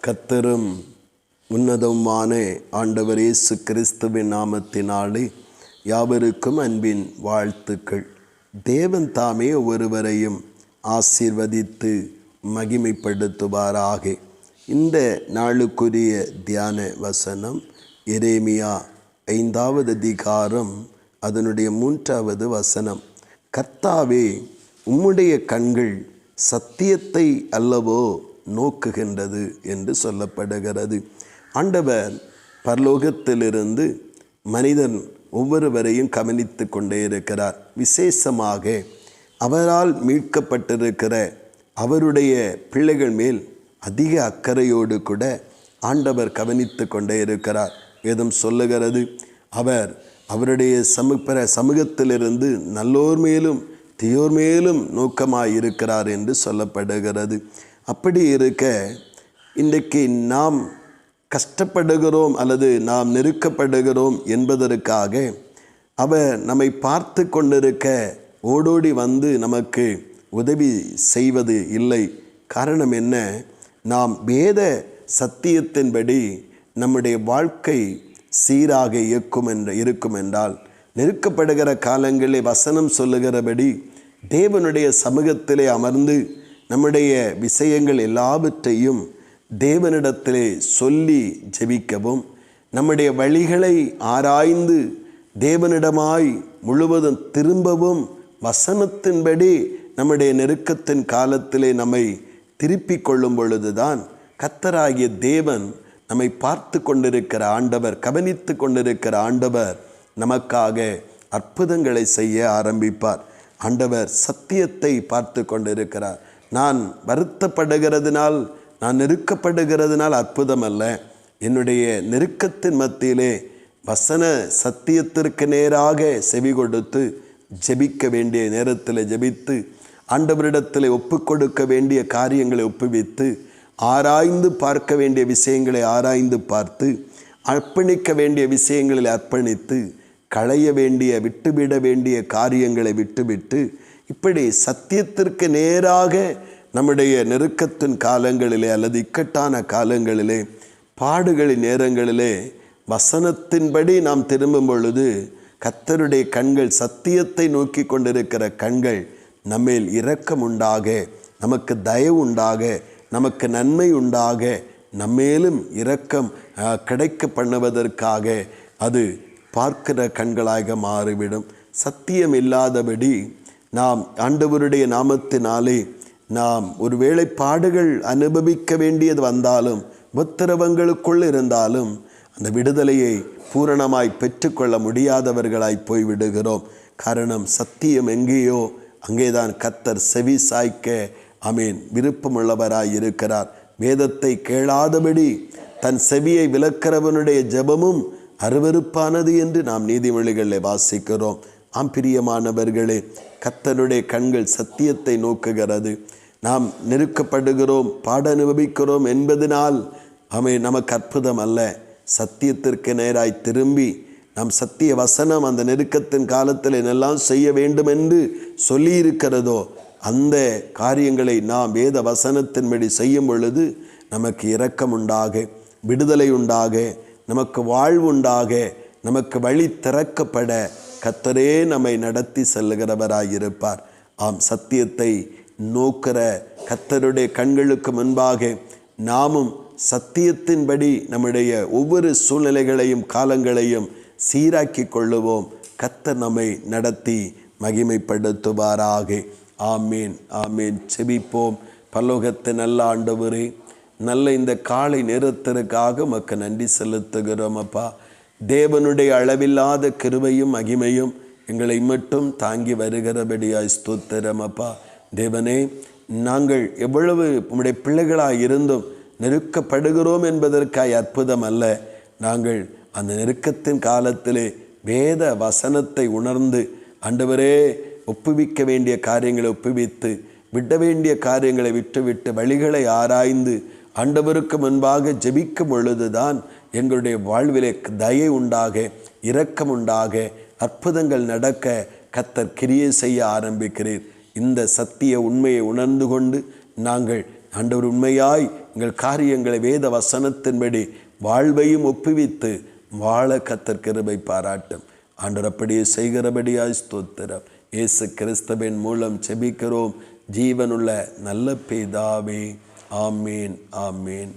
கர்த்தரும் உன்னதமான ஆண்டவர் இயேசு கிறிஸ்துவின் நாமத்தினாலே யாவருக்கும் அன்பின் வாழ்த்துக்கள். தேவன் தாமே ஒருவரையும் ஆசீர்வதித்து மகிமைப்படுத்துவாராக. இந்த நாளுக்குரிய தியான வசனம் எரேமியா 5வது அதிகாரம் அதனுடைய 3வது வசனம். கர்த்தாவே, உம்முடைய கண்கள் சத்தியத்தை அல்லவோ நோக்குகின்றது என்று சொல்லப்படுகிறது. ஆண்டவர் பரலோகத்திலிருந்து மனிதன் ஒவ்வொருவரையும் கவனித்து கொண்டே இருக்கிறார். விசேஷமாக அவரால் மீட்கப்பட்டிருக்கிற அவருடைய பிள்ளைகள் மேல் அதிக அக்கறையோடு கூட ஆண்டவர் கவனித்து கொண்டே இருக்கிறார். வேதம் சொல்லுகிறது, அவர் அவருடைய சமூகத்திலிருந்து நல்லோர் மேலும் தீயோர் மேலும் நோக்கமாயிருக்கிறார் என்று சொல்லப்படுகிறது. அப்படி இருக்க இன்றைக்கு நாம் கஷ்டப்படுகிறோம் அல்லது நாம் நெருக்கப்படுகிறோம் என்பதற்காக அவர் நம்மை பார்த்து கொண்டிருக்க ஓடோடி வந்து நமக்கு உதவி செய்வது இல்லை. காரணம் என்ன? நாம் வேத சத்தியத்தின்படி நம்முடைய வாழ்க்கை சீராக இருக்கும் என்றால், நெருக்கப்படுகிற காலங்களில் வசனம் சொல்லுகிறபடி தேவனுடைய சமூகத்திலே அமர்ந்து நம்முடைய விஷயங்கள் எல்லாவற்றையும் தேவனிடத்திலே சொல்லி ஜெபிக்கவும், நம்முடைய வழிகளை ஆராய்ந்து தேவனிடமாய் முழுவதும் திரும்பவும் வசனத்தின்படி நம்முடைய நெருக்கத்தின் காலத்திலே நம்மை திருப்பிக் கொள்ளும் பொழுதுதான் கர்த்தராகிய தேவன் நம்மை பார்த்து கொண்டிருக்கிற ஆண்டவர், கவனித்து கொண்டிருக்கிற ஆண்டவர் நமக்காக அற்புதங்களை செய்ய ஆரம்பிப்பார். ஆண்டவர் சத்தியத்தை பார்த்து கொண்டிருக்கிறார். நான் வருத்தப்படுகிறதுனால், நான் நெருக்கப்படுகிறதுனால் அற்புதம் அல்ல. என்னுடைய நெருக்கத்தின் மத்தியிலே வசன சத்தியத்திற்கு நேராக செவி கொடுத்து ஜெபிக்க வேண்டிய நேரத்தில் ஜெபித்து, ஆண்டவரிடத்தில் ஒப்பு கொடுக்க வேண்டிய காரியங்களை ஒப்புவித்து, ஆராய்ந்து பார்க்க வேண்டிய விஷயங்களை ஆராய்ந்து பார்த்து, அர்ப்பணிக்க வேண்டிய விஷயங்களில் அர்ப்பணித்து, களைய வேண்டிய விட்டுவிட வேண்டிய காரியங்களை விட்டுவிட்டு, இப்படி சத்தியத்திற்கு நேராக நம்முடைய நெருக்கத்தின் காலங்களிலே அல்லது இக்கட்டான காலங்களிலே, பாடுகளின் நேரங்களிலே வசனத்தின்படி நாம் திரும்பும் பொழுது கர்த்தருடைய கண்கள், சத்தியத்தை நோக்கி கொண்டிருக்கிற கண்கள் நம்மேல் இரக்கம் உண்டாக, நமக்கு தயவு உண்டாக, நமக்கு நன்மை உண்டாக, நம்மேலும் இரக்கம் கிடைக்க பண்ணுவதற்காக அது பார்க்கிற கண்களாக மாறிவிடும். சத்தியம் இல்லாதபடி நாம் ஆண்டவருடைய நாமத்தினாலே நாம் ஒருவேளை பாடுகள் அனுபவிக்க வேண்டியது வந்தாலும், உத்தரவங்களுக்குள் இருந்தாலும் அந்த விடுதலையை பூரணமாய் பெற்றுக்கொள்ள முடியாதவர்களாய் போய்விடுகிறோம். காரணம், சத்தியம் எங்கேயோ அங்கேதான் கர்த்தர் செவி சாய்க்க விருப்பமுள்ளவராய் இருக்கிறார். வேதத்தை கேளாதபடி தன் செவியை விலக்கிறவனுடைய ஜெபமும் அருவருப்பானது என்று நாம் நீதிமொழிகளில் வாசிக்கிறோம். பிரியமானவர்களே, கர்த்தருடைய கண்கள் சத்தியத்தை நோக்குகிறது. நாம் நெருக்கப்படுகிறோம், பாட அனுபவிக்கிறோம் என்பதனால் நமக்கு அற்புதம் அல்ல. சத்தியத்திற்கு நேராய் திரும்பி நாம் சத்திய வசனம் அந்த நெருக்கத்தின் காலத்தில் என்னெல்லாம் செய்ய வேண்டும் என்று சொல்லியிருக்கிறதோ அந்த காரியங்களை நாம் வேத வசனத்தின்படி செய்யும் பொழுது நமக்கு இரக்கம் உண்டாக, விடுதலை உண்டாக, நமக்கு வாழ்வு உண்டாக, நமக்கு வழி திறக்கப்பட கர்த்தரே நம்மை நடத்தி செல்லுகிறவராயிருப்பார். சத்தியத்தை நோக்கிற கர்த்தருடைய கண்களுக்கு முன்பாக நாமும் சத்தியத்தின்படி நம்முடைய ஒவ்வொரு சூழ்நிலைகளையும் காலங்களையும் சீராக்கி கொள்ளுவோம். கர்த்தர் நம்மை நடத்தி மகிமைப்படுத்துவாராக. ஆமீன், ஆமீன். செபிப்போம். பரலோகத்தின் நல்ல ஆண்டவரே, நல்ல இந்த காலை நேரத்திற்காக உமக்கு நன்றி செலுத்துகிறோம் அப்பா. தேவனுடைய அளவில்லாத கிருபையும் மகிமையும் எங்களை மட்டும் தாங்கி வருகிறபடியாய் ஸ்தோத்திரம் அப்பா. தேவனே, நாங்கள் எவ்வளவு உம்முடைய பிள்ளைகளாக இருந்தும் நெருக்கப்படுகிறோம் என்பதற்காய் அற்புதம் அல்ல. நாங்கள் அந்த நெருக்கத்தின் காலத்திலே வேத வசனத்தை உணர்ந்து ஆண்டவரே ஒப்புவிக்க வேண்டிய காரியங்களை ஒப்புவித்து, விட வேண்டிய காரியங்களை விட்டுவிட்டு, வழிகளை ஆராய்ந்து ஆண்டவருக்கு முன்பாக ஜெபிக்கும் பொழுதுதான் எங்களுடைய வாழ்விலே தயை உண்டாக, இரக்கம் உண்டாக, அற்புதங்கள் நடக்க கர்த்தர் கிரியை செய்ய ஆரம்பிக்கிறீர். இந்த சத்திய உண்மையை உணர்ந்து கொண்டு நாங்கள் ஆண்டவர் உண்மையாய் எங்கள் காரியங்களை வேத வசனத்தின்படி வாழ்வையும் ஒப்புவித்து வாழ கர்த்தர் கிருபை பாராட்டும். ஆண்டவர் அப்படியே செய்கிறபடியாய் ஸ்தோத்திரம். இயேசு கிறிஸ்துவின் மூலம் செபிக்கிறோம் ஜீவனுள்ள நல்ல பிதாவே. ஆமேன், ஆமேன்.